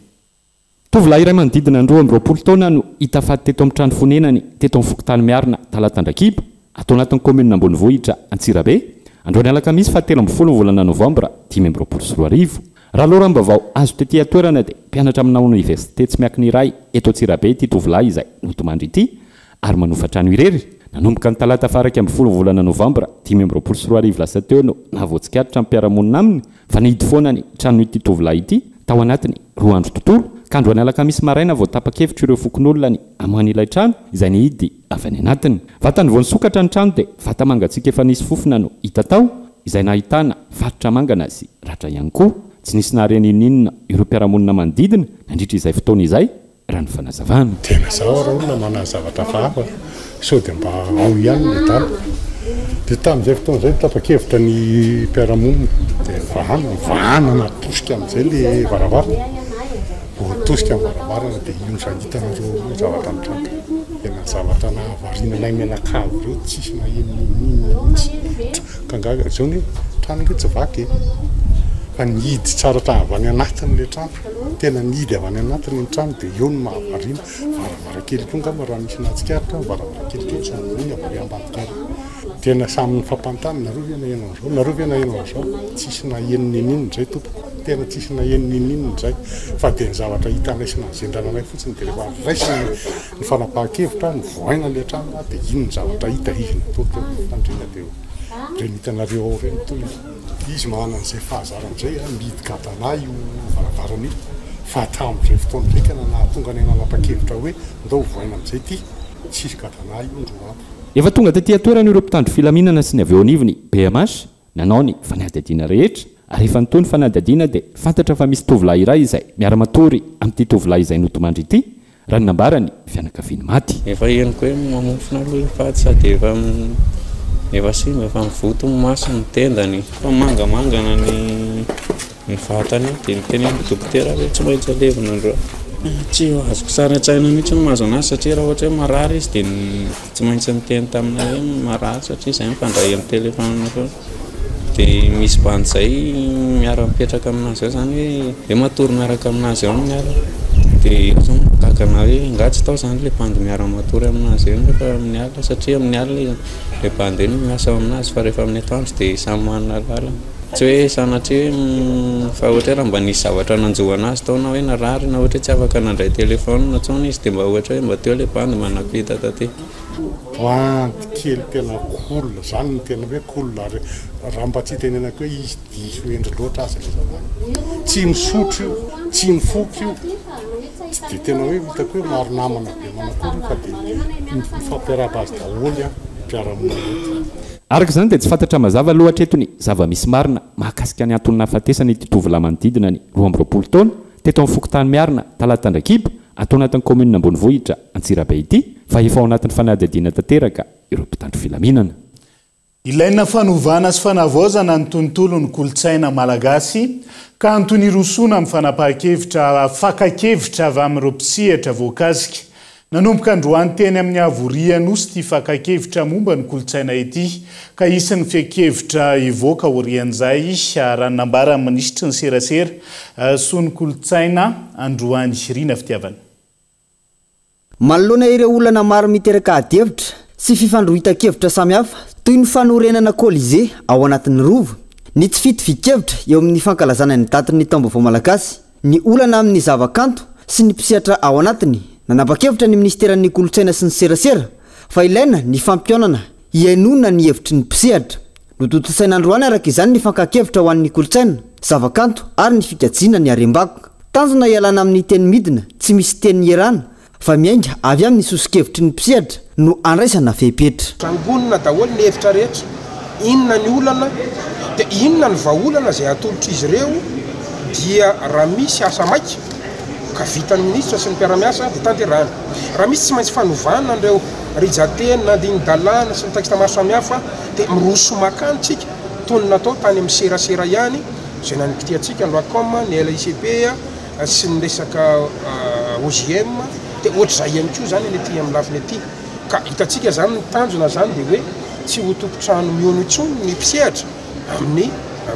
tovolahy iray manodidina ny 2 taona no hita faty teto amin'ny trano fonenany teto amin'ny fokotany miarina talata Andrakiba atao anatin'ny commune Ambonivohitra Antsirabe androany alakamisy 17 volana Novambra 2024 raha loram-baovao azo tetỳ atoerana dia mpianatra amina université tsy miankina iray eto Antsirabe ity tovolahy izay notomandry ity ary manofa trano irery nanomboka ny talata faraka 10 volana Novambra 2024 lasa teo no nahavoatsikatitra mpiaramonina aminy fa nihidy foana ny trano ity tovolahy ity tao anatiny 2 andro tontolo ka androany alakamisy maraina vao tapakevitra ireo fokon'olona ny amany ilay trano izay nihidy avy any anatiny vatany vao nisokatra ny trano dia vata mangatsiaka efa nisy fofona no hita tao izay nahitana faritra mangana sy ratra ihany koa tsy nisy naharenin'inona ireo mpiaramonina manodidina nandritra izay fotoana izay raha ny fanazavana tena zao raha olona manazavatra fahafa so dia mba ao ihany ny tany dia tamin'izay fotoana izay tapakevitra ny mpiaramonina dia vahana natosika amin'izay le varavarana tosika amin'ny varavarana dia io nisangitanareo zavatra mitraka tena zavatra na variananay menakavo ireo tsisy nahenon'inona ka ngaga zao ny trano le tsy vaky fa nihidy tsara avy any anatin'le trano tena nihidy avy any anatin'le trano dia eo no mahavariana varavarankely koa ngamba raha misy natsikaritra varavarankely kely tsy mivony avy ambadikary tena samy nifampantany nareo venahenao zao tsisy nahenon'inona zay tompo tena tsisy nahenon'inona zay fa dia ny zavatra hitanay sy nazendrananay fotsiny dia rehefa raisiny ny fanapahan-kevitra ny voaina le trano dia ino ny zavatra hita izy natoko fandrina dia reny hitanareo ao reny toy izy manana an'izay fahazaran'izay mihidy gadana io varavarana io fa tamin'izay fotoana ndraika nahatonga ny nanapa-kevitra hoe ndao voaina amin'izay ty tsisy gadana io ndroato efa tonga tetỳ atoerana ireo mpitandro filaminana sy ny avy eo anivony BMH nanao ny fanadihadiana rehetra ary efa nitony fanadihadiana dia fantatra fa misy tovolahy iray izay miara-matory amin'ity tovolahy izay notomandry ity raha ny nambarany fianakaviany maty efa eniko hoe mamofona aloha faty sady efa simba efa mivoto maso ny tendany fa mangamangana ny vatany dia niteny dokotera hoe tsy maintsy alevina androa tsy azoko sary an-tsaina mihitsy no mahazo anazy satria raha ohatra hoe marary izy dia tsy maintsy niteny taminay hoe marary satria izay mifandray amin'ny telefona koa dia misy bandy izay miara-mipetraka aminazy ao zany hoe dia matory miaraka aminazy ao miara dia kakana hoe ngatsy tao zany le bandy miara-matory aminazy eo rehefa amin'ny alina satria amin'ny alina le bandy eny miasa aminazy fa rehefa amin'ny atoandro dia samy manana lalana tsy hoe sanatria hoe fa ohatra raha mba nisy zavatra nanjoana azy taona hoe narary na ohatra tsy afaka nandray telefona natsona izy dia mba ohatra hoe mba teo le bandy manapita taty bandy kely tena kolona zany ny tena hoe kolona ary raha mba tsy tenenako hoe izy diso endry loatra azy le zavany tsy misotro io tsy mifoky io tsy dia tena hoe hitako hoe maro namana be manakory fa dia mifampiaraba azy daholo a mpiaramonina araka izany dia tsy fantatra mazava lohatra eto ny zava-misy marina mahakasika ny antony nahafatesana ity tovolahy manodidina ny 12 taona teto amin'ny fokotany miarina talata Andrakiba atao anatin'ny commune Ambonivohitra Antsirabe ity fa efa ao anatin'ny fanadihadiana tanteraka ireo mpitandro filaminana ilaina fanovana sy fanavaozana ny tontolo ny kolotsaina malagasy ka antony rosona amin'ny fanapahan-kevitra fakakevitra avy amin'ireo mpisihatra voakasika nanomboka androany teny amin'ny avoriano sy ty fakakevitra momba ny kolotsaina ity ka isan'ny fiakevitra ivoaka orian'izay raha nambara minisitry ny serasera so ny kolotsaina androany rina fitiavana manoloana ireo olana maro miteraka adevitra sy fifandroitan-kevitra samihafa toy ny fanorenana kolize ao anatin'ny rovo ny tsy fitovikevitra eo amin'ny fankalazana ny datin'ny taom-baovao malagasy ny olana amin'ny zavakanto sy ny mpisehatra ao anatiny nanapa-kevitra ny ministeran'ny kolotsaina sy ny serasera fa ilaina ny fampionana hiainona ny hevitry ny mpisehatra nototosain'androany araka izany ny fankakevitra ho an'ny kolotsaina zavakanto ary ny fikajiana ny arem-bakoka tanjona ialana amin'ny teny midina tsy misy teny hierana fa miainga avy amin'ny sosikevitry ny mpisehatra no andraisana fehipetra sangonina daholo ny hevitra rehetra inona ny olana dia inona ny vaolana izay atolotra izy ireo dia raha misy asa maika ka vitan'ny ministra sy ny mpiara-miasa dia tanterahana raha misy tsy maintsy fanovana an'ireo rijateny na diny-dalàna sy ny texte maro samihafa dia miroso makanitsika toy ny natao tany amin'ny serasera ihany izay nanikitiantsika ny lacom ny LICP sy ny resaka OGM dia ohatr'izay ihany koa zany ny aty amin'ny lafiny aty ka hitantsika zany ny tanjona zany dia hoe tsy ho tompotrano miono intsony ny mpisehatra amin'ny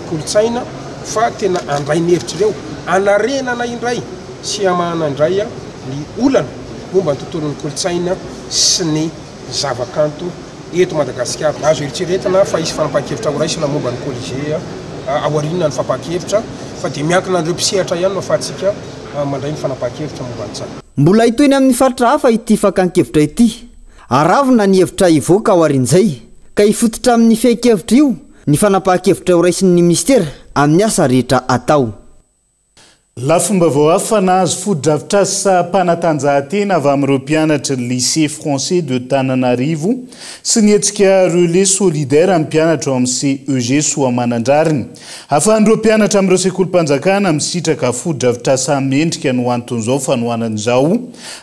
kolotsaina fa tena andray ny hevitra ireo anarenana indray sy amahana indray ny olana momba ny tontolon'ny kolotsaina sy ny zavakanto eto Madagasikara azo eritreretana fa isy fanapahan-kevitra ho raisina momba ny kolize aorinana ny fampahan-kevitra fa dia miankina an'ireo mpisehatra ihany no ahafahantsika mandray ny fanapahan-kevitra momba ny tsara mbola hitoiny amin'ny faritra hafa ity fakan-kevitra ity aravina ny hevitra ivoaka ao arin'izay ka hifototra amin'ny fehi-kevitra io ny fanapahan-kevitra ho raisin'ny ministera amin'ny asa rehetra atao lafomba vao hafa nahazo foto-dravitra sa mpanatanjahantena avy amin'ireo mpianatra lycée français de Tananarivo sy ny hetsika relais solidaire amin'ny mpianatra ao amin'ny CEG Soamanandrariny ahafahan'ireo mpianatra amin'ireo sekolim-panjakana misitraka foto-dravitra samy endrika no anton'izao fanohanan'izao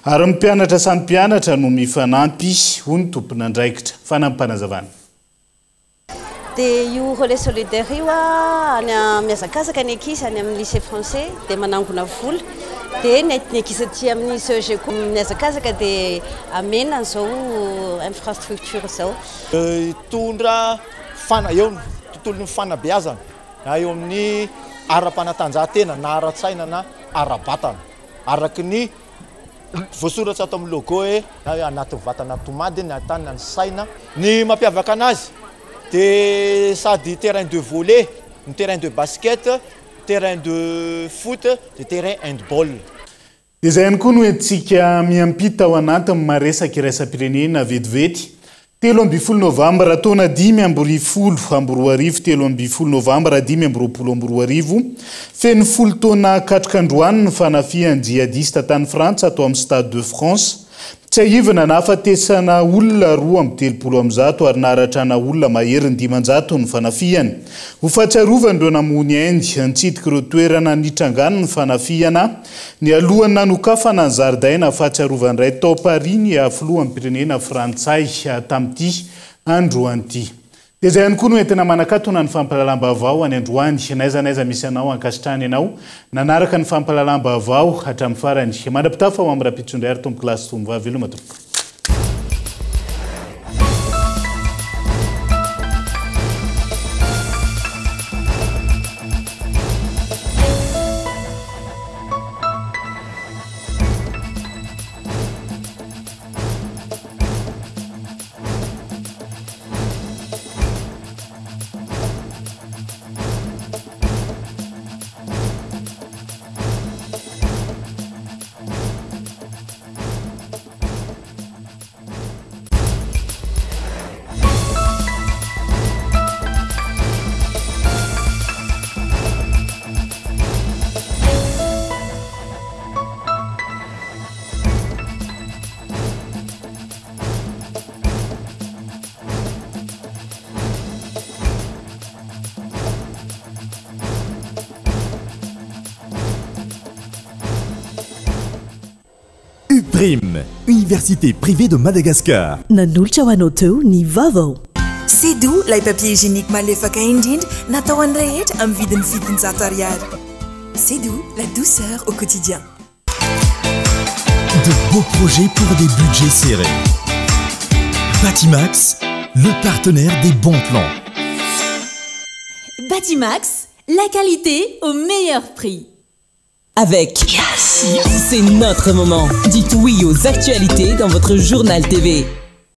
ary ny mpianatra samy mpianatra no mifanampy ho ny tompon'andraikitra fanampanazavana dia io relais solidaire io any miazakazaka ny ankisa any amin'ny lycée français dia manangona vola dia ny ankisa aty amin'ny CEG koa miazakazaka dia amena an'izao infrastructure zao tondra eo tontolon'ny fanabeazana na eo amin'ny ara-panatanjahantena na ara-tsaina na ara-batana araky ny voasoratra ato amin'ny logo hoe na hoe anaty vatana tomady ny atany na ny saina ny mampiavaka anazy dia sady terrain de volley, terrain de basket, terrain de foot, de terrain handball. Dia izay ihany koa no entsika miampita ao anatin'ny maresaka iraisam-pirenena vetivety 13 novambra taona 5 novambra 2022 feno folo taona katrok'androany ny fanafihan'ny jihadista tany Frantsa atao amin'ny Stade de France tsy ahivana nahafatesana olona 2 ary naharatrana olona mahery 500 ny fanafihany ho fahatsiarovandreo namony Inde nitsidika ireo toerana nitrangano ny fanafihana ny alohany nanokafana ny zaridaina fahatsiarovandray tao Paris ny aflohan'ny pirenena frantsay tamin'ity androany ity. Dia izay ihany koa no entina manakatona ny fampahalalam-baovao any androany naiza misy anao ankasitrany ianao nanaraka ny fampahalalam-baovao hatramin'ny farany mandrapitafa ho amin'ny rapitondray ary tombo kilasy tombo veloma tompoko. UPRIM, Université privée de Madagascar. Nanolotra ho anao teo ny vaovao. C'est doux lay papier hygiénique malefaka indrindra natao an'ny rehetra amin'ny vidiny 700 ariary. C'est doux, la douceur au quotidien. De beaux projets pour des budgets serrés. Batimax, le partenaire des bons plans. Batimax, la qualité au meilleur prix. Avec c'est notre moment. Dites oui aux actualités dans votre journal TV.